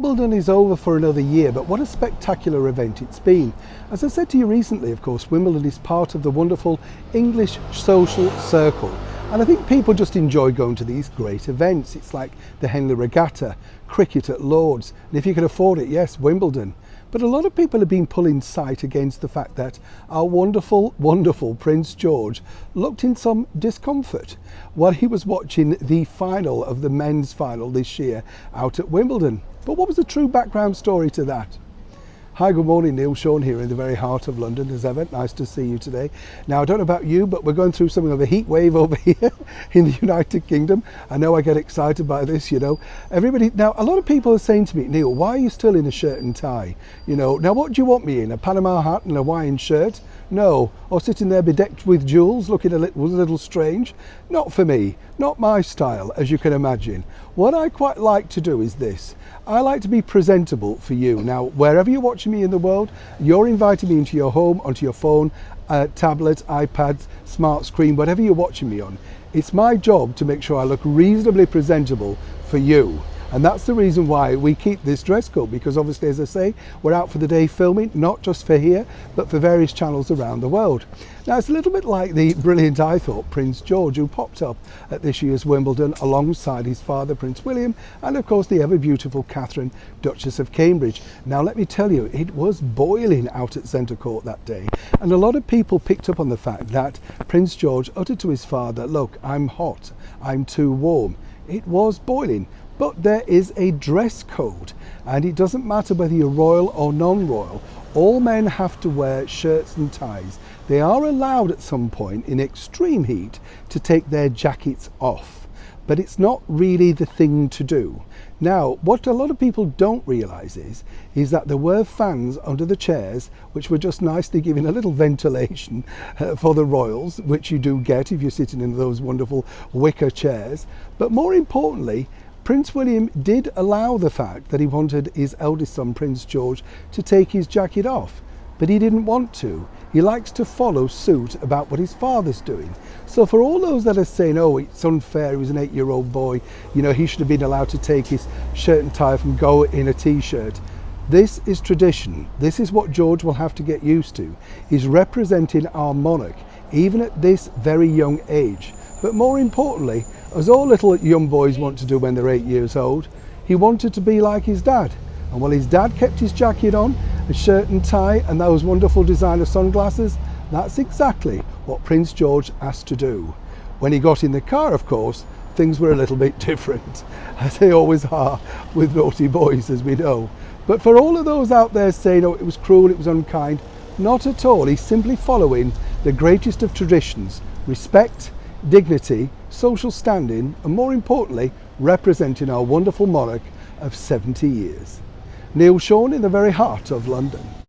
Wimbledon is over for another year, but what a spectacular event it's been. As I said to you recently, of course, Wimbledon is part of the wonderful English social circle. And I think people just enjoy going to these great events. It's like the Henley Regatta, cricket at Lord's, and if you can afford it, yes, Wimbledon. But a lot of people have been pulling sight against the fact that our wonderful, wonderful Prince George looked in some discomfort while he was watching the final of the men's final this year out at Wimbledon. But what was the true background story to that? Hi, good morning, Neil Sean here in the very heart of London as ever. Nice to see you today. Now, I don't know about you, but we're going through something of a heat wave over here in the United Kingdom. I know I get excited by this, Everybody, now a lot of people are saying to me, Neil, why are you still in a shirt and tie? Now what do you want me in? A Panama hat and a Hawaiian shirt? No. Or sitting there bedecked with jewels, looking a little strange? Not for me. Not my style, as you can imagine. What I quite like to do is this. I like to be presentable for you. Now, wherever you're watching me in the world, you're inviting me into your home, onto your phone, tablet, iPad, smart screen, whatever you're watching me on. It's my job to make sure I look reasonably presentable for you. And that's the reason why we keep this dress code, because obviously, as I say, we're out for the day filming, not just for here, but for various channels around the world. Now, it's a little bit like the brilliant, I thought, Prince George, who popped up at this year's Wimbledon alongside his father, Prince William, and of course, the ever beautiful Catherine, Duchess of Cambridge. Now, let me tell you, it was boiling out at Centre Court that day. And a lot of people picked up on the fact that Prince George uttered to his father, look, I'm hot, I'm too warm. It was boiling. But there is a dress code, and it doesn't matter whether you're royal or non-royal. All men have to wear shirts and ties. They are allowed at some point in extreme heat to take their jackets off, but it's not really the thing to do. Now, what a lot of people don't realise is that there were fans under the chairs which were just nicely giving a little ventilation for the royals, which you do get if you're sitting in those wonderful wicker chairs. But more importantly, Prince William did allow the fact that he wanted his eldest son, Prince George, to take his jacket off, but he didn't want to. He likes to follow suit about what his father's doing. So for all those that are saying, oh, it's unfair, he was an 8-year-old boy, he should have been allowed to take his shirt and tie off and go in a t-shirt. This is tradition. This is what George will have to get used to. He's representing our monarch, even at this very young age. But more importantly, as all little young boys want to do when they're 8 years old, he wanted to be like his dad. And while his dad kept his jacket on, a shirt and tie, and those wonderful designer sunglasses, that's exactly what Prince George asked to do. When he got in the car, of course, things were a little bit different, as they always are with naughty boys, as we know. But for all of those out there saying, oh, it was cruel, it was unkind, not at all. He's simply following the greatest of traditions: respect, dignity, social standing, and more importantly, representing our wonderful monarch of 70 years. Neil Sean in the very heart of London.